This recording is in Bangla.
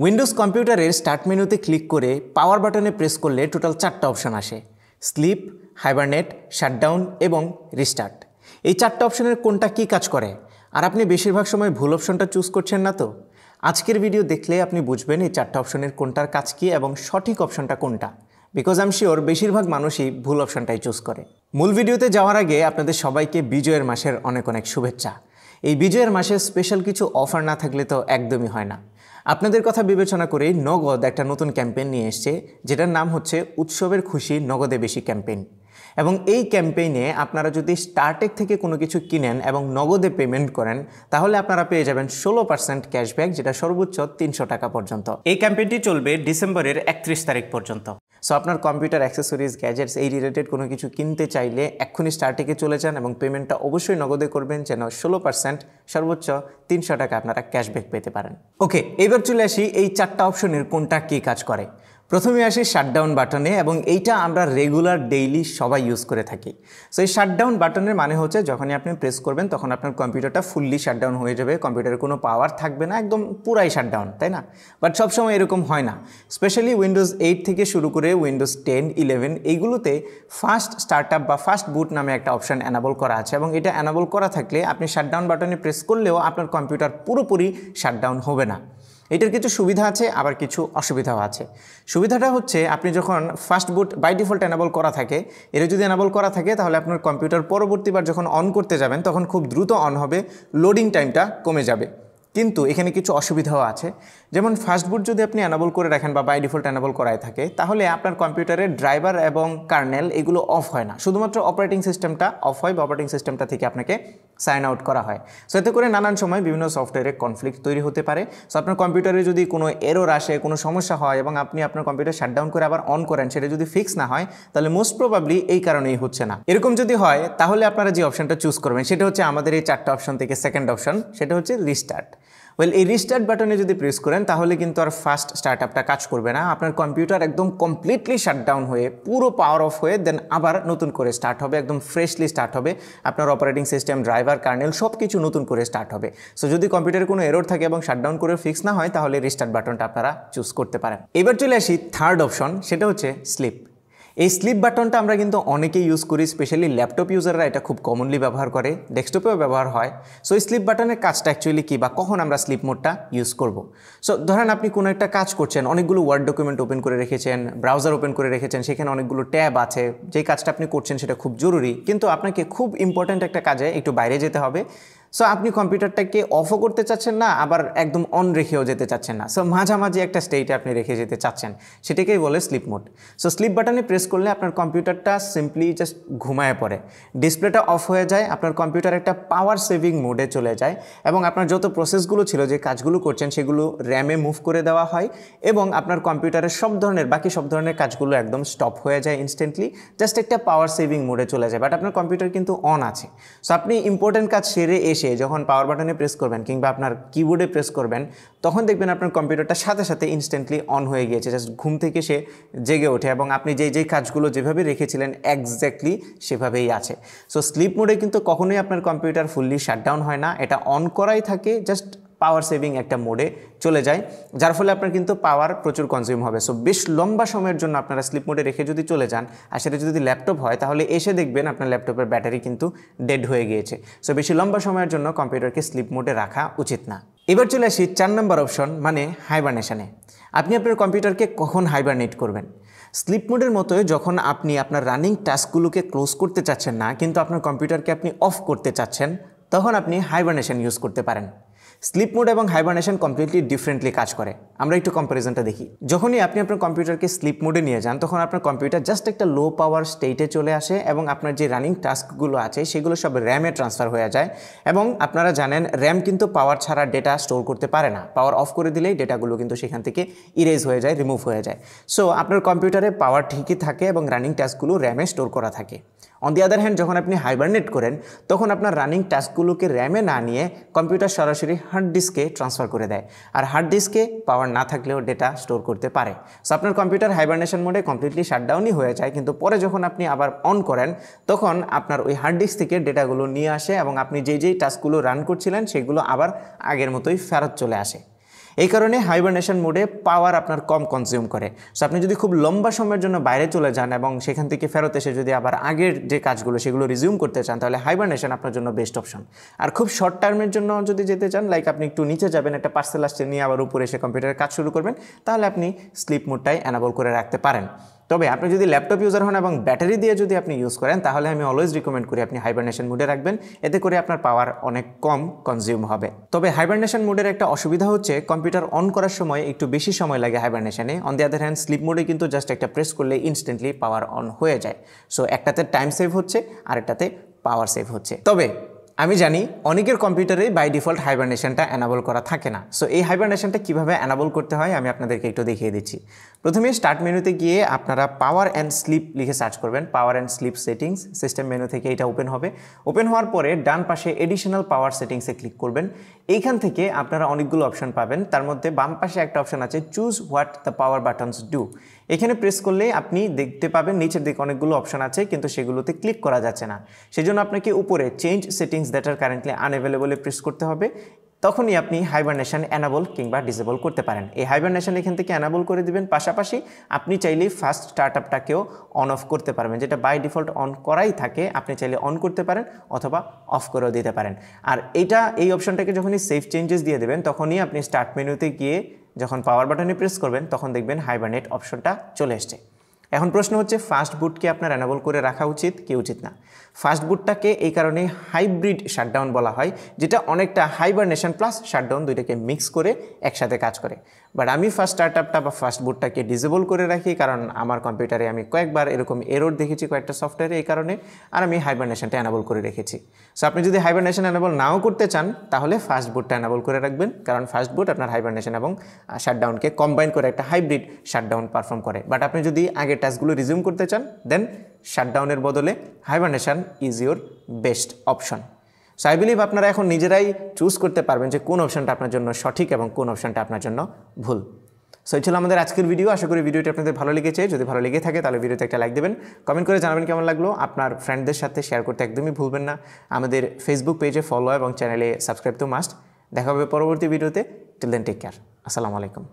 উইন্ডোজ কম্পিউটারের স্টার্ট মেনুতে ক্লিক করে পাওয়ার বাটনে প্রেস করলে টোটাল 4টা অপশন আসে। স্লিপ, হাইবারনেট, শাটডাউন এবং রিস্টার্ট। এই 4টা অপশনের কোনটা কি কাজ করে, আর আপনি বেশিরভাগ সময় ভুল অপশনটা চুজ করছেন না তো? আজকের ভিডিও দেখলে আপনি বুঝবেন এই 4টা অপশনের কোনটার কাজ কি এবং সঠিক অপশনটা কোনটা। বিকজ আই এম শিওর বেশিরভাগ মানুষই ভুল অপশনটাই চুজ করে। মূল ভিডিওতে যাওয়ার আগে আপনাদের সবাইকে বিজয়ের মাসের অনেক অনেক শুভেচ্ছা। এই বিজয়ের মাসে স্পেশাল কিছু অফার না থাকলে তো একদমই হয় না। আপনাদের কথা বিবেচনা করেই নগদ একটা নতুন ক্যাম্পেইন নিয়ে এসছে, যেটার নাম হচ্ছে উৎসবের খুশি নগদে বেশি ক্যাম্পেইন। এবং এই ক্যাম্পেইনে আপনারা যদি স্টার্টেক থেকে কোনো কিছু কিনেন এবং নগদে পেমেন্ট করেন, তাহলে আপনারা পেয়ে যাবেন 16% ক্যাশব্যাক, যেটা সর্বোচ্চ 300 টাকা পর্যন্ত। এই ক্যাম্পেইনটি চলবে ডিসেম্বরের 31 তারিখ পর্যন্ত। সো আপনার কম্পিউটার অ্যাক্সেসরিজ, গ্যাজেটস এই রিলেটেড কোনো কিছু কিনতে চাইলে এক্ষুনি স্টার্টেকে চলে যান এবং পেমেন্টটা অবশ্যই নগদে করবেন, যেন 16% সর্বোচ্চ 300 টাকা আপনারা ক্যাশব্যাক পেতে পারেন। ওকে, এবার চলে আসি এই 4টা অপশনের কোনটা কী কাজ করে। প্রথমে আসি শাটডাউন বাটনে, এবং এইটা আমরা রেগুলার ডেইলি সবাই ইউজ করে থাকি। সো এই শাটডাউন বাটনের মানে হচ্ছে যখনই আপনি প্রেস করবেন তখন আপনার কম্পিউটারটা ফুললি শাটডাউন হয়ে যাবে, কম্পিউটারের কোনো পাওয়ার থাকবে না, একদম পুরাই শাটডাউন, তাই না? বাট সবসময় এরকম হয় না। স্পেশালি উইন্ডোজ 8 থেকে শুরু করে উইন্ডোজ 10, 11 এইগুলোতে ফাস্ট স্টার্টআপ বা ফাস্ট বুট নামে একটা অপশন এনাবল করা আছে, এবং এটা এনাবল করা থাকলে আপনি শাটডাউন বাটনে প্রেস করলেও আপনার কম্পিউটার পুরোপুরি শাটডাউন হবে না। এটার কিছু সুবিধা আছে, আবার কিছু অসুবিধাও আছে। সুবিধাটা হচ্ছে আপনি যখন fast boot by default enable করা থাকে, এটা যদি এনাবল করা থাকে তাহলে আপনার কম্পিউটার পরবর্তীবার যখন অন করতে যাবেন তখন খুব দ্রুত অন হবে, লোডিং টাইমটা কমে যাবে। কিন্তু এখানে কিছু অসুবিধাও আছে। যেমন ফাস্ট বুট যদি আপনি এনাবল করে রাখেন বা বাই ডিফল্ট এনাবল করায় থাকে, তাহলে আপনার কম্পিউটারের ড্রাইভার এবং কার্নেল এগুলো অফ হয় না, শুধুমাত্র অপারেটিং সিস্টেমটা অফ হয় বা অপারেটিং সিস্টেমটা থেকে আপনাকে সাইন আউট করা হয়। সো এতে করে নানান সময় বিভিন্ন সফটওয়্যারে কনফ্লিক্ট তৈরি হতে পারে। সো আপনার কম্পিউটারে যদি কোনো এরর আসে, কোনো সমস্যা হয় এবং আপনি আপনার কম্পিউটার শাটডাউন করে আবার অন করেন, সেটা যদি ফিক্স না হয় তাহলে মোস্ট প্রবাবলি এই কারণেই হচ্ছে না। এরকম যদি হয় তাহলে আপনারা যে অপশনটা চুজ করবেন সেটা হচ্ছে আমাদের এই 4টা অপশন থেকে সেকেন্ড অপশন, সেটা হচ্ছে রিস্টার্ট। এই রিস্টার্ট বাটনে যদি প্রেস করেন তাহলে কিন্তু আর ফাস্ট স্টার্টআপটা কাজ করবে না। আপনার কম্পিউটার একদম কমপ্লিটলি শাটডাউন হয়ে পুরো পাওয়ার অফ হয়ে দেন আবার নতুন করে স্টার্ট হবে, একদম ফ্রেশলি স্টার্ট হবে। আপনার অপারেটিং সিস্টেম, ড্রাইভার, কার্নেল সব কিছু নতুন করে স্টার্ট হবে। সো যদি কম্পিউটারে কোনো এরর থাকে এবং শাটডাউন করে ফিক্স না হয় তাহলে রিস্টার্ট বাটনটা আপনারা চুজ করতে পারেন। এবার চলে আসি থার্ড অপশন, সেটা হচ্ছে স্লিপ। এই স্লিপ বাটনটা আমরা কিন্তু অনেকেই ইউজ করি, স্পেশালি ল্যাপটপ ইউজাররা এটা খুব কমনলি ব্যবহার করে, ডেস্কটপেও ব্যবহার হয়। সো এই স্লিপ বাটনের কাজটা অ্যাকচুয়ালি কী বা কখন আমরা স্লিপ মোডটা ইউজ করব। সো ধরেন আপনি কোনো একটা কাজ করছেন, অনেকগুলো ওয়ার্ড ডকুমেন্ট ওপেন করে রেখেছেন, ব্রাউজার ওপেন করে রেখেছেন, সেখানে অনেকগুলো ট্যাব আছে, যে কাজটা আপনি করছেন সেটা খুব জরুরি, কিন্তু আপনাকে খুব ইম্পর্ট্যান্ট একটা কাজে একটু বাইরে যেতে হবে। সো আপনি কম্পিউটারটাকে অফও করতে চাচ্ছেন না, আবার একদম অন রেখেও যেতে চাচ্ছেন না। সো মাঝামাঝি একটা স্টেটে আপনি রেখে যেতে চাচ্ছেন, সেটাকেই বলে স্লিপ মোড। সো স্লিপ বাটনে প্রেস করলে আপনার কম্পিউটারটা সিম্পলি জাস্ট ঘুমায় পড়ে, ডিসপ্লেটা অফ হয়ে যায়, আপনার কম্পিউটার একটা পাওয়ার সেভিং মোডে চলে যায়, এবং আপনার যত প্রসেসগুলো ছিল, যে কাজগুলো করছেন সেগুলো র্যামে মুভ করে দেওয়া হয়, এবং আপনার কম্পিউটারের বাকি সব ধরনের কাজগুলো একদম স্টপ হয়ে যায় ইনস্ট্যান্টলি, জাস্ট একটা পাওয়ার সেভিং মোডে চলে যায়। বাট আপনার কম্পিউটার কিন্তু অন আছে। সো আপনি ইম্পর্টেন্ট কাজ সেরে যখন পাওয়ার বাটনে প্রেস করবেন কিংবা আপনার কিবোর্ডে প্রেস করবেন, তখন দেখবেন আপনার কম্পিউটারটা সাথে সাথে ইনস্ট্যান্টলি অন হয়ে গিয়েছে, জাস্ট ঘুম থেকে সে জেগে ওঠে, এবং আপনি যেই কাজগুলো যেভাবে রেখেছিলেন এক্স্যাক্টলি সেভাবেই আছে। সো স্লিপ মোডে কিন্তু কখনোই আপনার কম্পিউটার ফুললি শাটডাউন হয় না, এটা অন করাই থাকে, জাস্ট পাওয়ার সেভিং একটা মোডে চলে যায়, যার ফলে আপনার কিন্তু পাওয়ার প্রচুর কনজিউম হবে। সো বেশ লম্বা সময়ের জন্য আপনারা স্লিপ মোডে রেখে যদি চলে যান, আর সেটা যদি ল্যাপটপ হয় তাহলে এসে দেখবেন আপনার ল্যাপটপের ব্যাটারি কিন্তু ডেড হয়ে গিয়েছে। সো বেশি লম্বা সময়ের জন্য কম্পিউটারকে স্লিপ মোডে রাখা উচিত না। এবার চলে আসি 4 নম্বর অপশন, মানে হাইবারনেশনে। আপনি আপনার কম্পিউটারকে কখন হাইবারনেট করবেন? স্লিপ মোডের মতোই যখন আপনি আপনার রানিং টাস্কগুলোকে ক্লোজ করতে চাচ্ছেন না, কিন্তু আপনার কম্পিউটারকে আপনি অফ করতে চাচ্ছেন, তখন আপনি হাইবারনেশন ইউজ করতে পারেন। স্লিপ মোড এবং হাইবারনেশন কমপ্লিটলি ডিফারেন্টলি কাজ করে। আমরা একটু কম্প্যারিজনটা দেখি। যখনই আপনি আপনার কম্পিউটারকে স্লিপ মোডে নিয়ে যান, তখন আপনার কম্পিউটার জাস্ট একটা লো পাওয়ার স্টেটে চলে আসে, এবং আপনার যে রানিং টাস্কগুলো আছে সেগুলো সব র্যামে ট্রান্সফার হয়ে যায়। এবং আপনারা জানেন র্যাম কিন্তু পাওয়ার ছাড়া ডেটা স্টোর করতে পারে না, পাওয়ার অফ করে দিলেই ডেটাগুলো কিন্তু সেখান থেকে ইরেজ হয়ে যায়, রিমুভ হয়ে যায়। সো আপনার কম্পিউটারে পাওয়ার ঠিকই থাকে এবং রানিং টাস্কগুলো র্যামে স্টোর করা থাকে। অন দি আদার হ্যান্ড, যখন আপনি হাইবারনেট করেন তখন আপনার রানিং টাস্কগুলোকে র্যামে না নিয়ে কম্পিউটার সরাসরি হার্ড ডিস্কে ট্রান্সফার করে দেয়, আর হার্ড ডিস্কে পাওয়ার না থাকলেও ডেটা স্টোর করতে পারে। সো আপনার কম্পিউটার হাইবারনেশন মোডে কমপ্লিটলি শাটডাউনই হয়ে যায়, কিন্তু পরে যখন আপনি আবার অন করেন তখন আপনার ওই হার্ড ডিস্ক থেকে ডেটাগুলো নিয়ে আসে, এবং আপনি যেই টাস্কগুলো রান করছিলেন সেগুলো আবার আগের মতোই ফেরত চলে আসে। এই কারণে হাইবারনেশন মোডে পাওয়ার আপনার কম কনজিউম করে। সো আপনি যদি খুব লম্বা সময়ের জন্য বাইরে চলে যান এবং সেখান থেকে ফেরত এসে যদি আবার আগের যে কাজগুলো সেগুলো রিজিউম করতে চান, তাহলে হাইবারনেশন আপনার জন্য বেস্ট অপশন। আর খুব শর্ট টার্মের জন্য যদি যেতে চান, লাইক আপনি একটু নিচে যাবেন, একটা পার্সেল আসছে নিয়ে আবার উপরে এসে কম্পিউটারে কাজ শুরু করবেন, তাহলে আপনি স্লিপ মোডটাই এনাবল করে রাখতে পারেন। তবে আপনি যদি ল্যাপটপ ইউজার হন এবং ব্যাটারি দিয়ে যদি আপনি ইউজ করেন, তাহলে আমি অলওয়েজ রিকমেন্ড করি আপনি হাইবারনেশন মোডে রাখবেন, এতে করে আপনার পাওয়ার অনেক কম কনজিউম হবে। তবে হাইবারনেশন মোডের একটা অসুবিধা হচ্ছে কম্পিউটার অন করার সময় একটু বেশি সময় লাগে হাইবারনেশনে। On the other hand sleep মোডে কিন্তু জাস্ট একটা প্রেস করলে ইনস্ট্যান্টলি পাওয়ার অন হয়ে যায়। সো একটাতে টাইম সেভ হচ্ছে আর একটাতে পাওয়ার সেভ হচ্ছে। তবে আমি জানি অনেকের কম্পিউটারে বাই ডিফল্ট হাইবারনেশনটা এনাবল করা থাকে না। সো এই হাইবারনেশনটা কীভাবে এনাবল করতে হয় আমি আপনাদেরকে একটু দেখিয়ে দিচ্ছি। প্রথমে স্টার্ট মেনুতে গিয়ে আপনারা পাওয়ার অ্যান্ড স্লিপ লিখে সার্চ করবেন। Power and sleep settings system menu থেকে এটা ওপেন হবে। ওপেন হওয়ার পরে ডান পাশে এডিশনাল পাওয়ার সেটিংসে ক্লিক করবেন। এইখান থেকে আপনারা অনেকগুলো অপশন পাবেন। তার মধ্যে বাম পাশে একটা অপশন আছে choose what the power buttons do. এখানে প্রেস করলে আপনি দেখতে পাবেন নিচের দিকে অনেকগুলো অপশন আছে, কিন্তু সেগুলোতে ক্লিক করা যাচ্ছে না। সেজন্য আপনাকে উপরে change settings that are currently আনঅ্যাভেলেবলে প্রেস করতে হবে। তখনই আপনি হাইবারনেশন এনাবল কিংবা ডিসেবল করতে পারেন। এই হাইবারনেশন এখান থেকে এনাবল করে দিবেন। পাশাপাশি আপনি চাইলে ফাস্ট স্টার্টআপটাকেও অন অফ করতে পারবেন, যেটা বাই ডিফল্ট অন করাই থাকে। আপনি চাইলে অন করতে পারেন অথবা অফ করেও দিতে পারেন। আর এই অপশনটাকে যখনই সেভ চেঞ্জেস দিয়ে দেবেন, তখনই আপনি স্টার্ট মেনুতে গিয়ে যখন পাওয়ার বাটনে প্রেস করবেন, তখন দেখবেন হাইবারনেট অপশনটা চলে এসছে। এখন প্রশ্ন হচ্ছে ফাস্ট বুটকে আপনার এনাবল করে রাখা উচিত কি উচিত না। ফাস্ট বুটটাকে এই কারণে হাইব্রিড শাটডাউন বলা হয়, যেটা অনেকটা হাইবারনেশন প্লাস শাটডাউন দুইটাকে মিক্স করে একসাথে কাজ করে। বাট আমি ফাস্ট স্টার্টআপটা বা ফাস্ট বুটটাকে ডিসেবল করে রাখি, কারণ আমার কম্পিউটারে আমি কয়েকবার এরকম এরর দেখেছি কয়েকটা সফটওয়্যারে, এই কারণে আর আমি হাইবারনেশনটা এনাবল করে রেখেছি। সো আপনি যদি হাইবারনেশন এনাবল নাও করতে চান, তাহলে ফাস্ট বুটটা এনাবল করে রাখবেন, কারণ ফাস্ট বুট আপনার হাইবারনেশন এবং শাটডাউনকে কম্বাইন করে একটা হাইব্রিড শাটডাউন পারফর্ম করে। বাট আপনি যদি আগের টাস্কগুলো রিজিউম করতে চান, দেন শাটডাউনের বদলে hibernation is your best option. So I believe আপনারা এখন নিজেরাই চুজ করতে পারবেন যে কোন অপশনটা আপনার জন্য সঠিক এবং কোন অপশনটা আপনার জন্য ভুল। সো এই ছিল আমাদের আজকের ভিডিও। আশা করি ভিডিওটি আপনাদের ভালো লেগেছে। যদি ভালো লেগে থাকে তাহলে ভিডিওতে একটা লাইক দেবেন, কমেন্ট করে জানাবেন কেমন লাগলো। আপনার ফ্রেন্ডদের সাথে শেয়ার করতে একদমই ভুলবেন না। আমাদের ফেসবুক পেজে ফলো এবং চ্যানেলে সাবস্ক্রাইব তো মাস্ট। দেখা হবে পরবর্তী ভিডিওতে। Till then take care. আসসালামু আলাইকুম।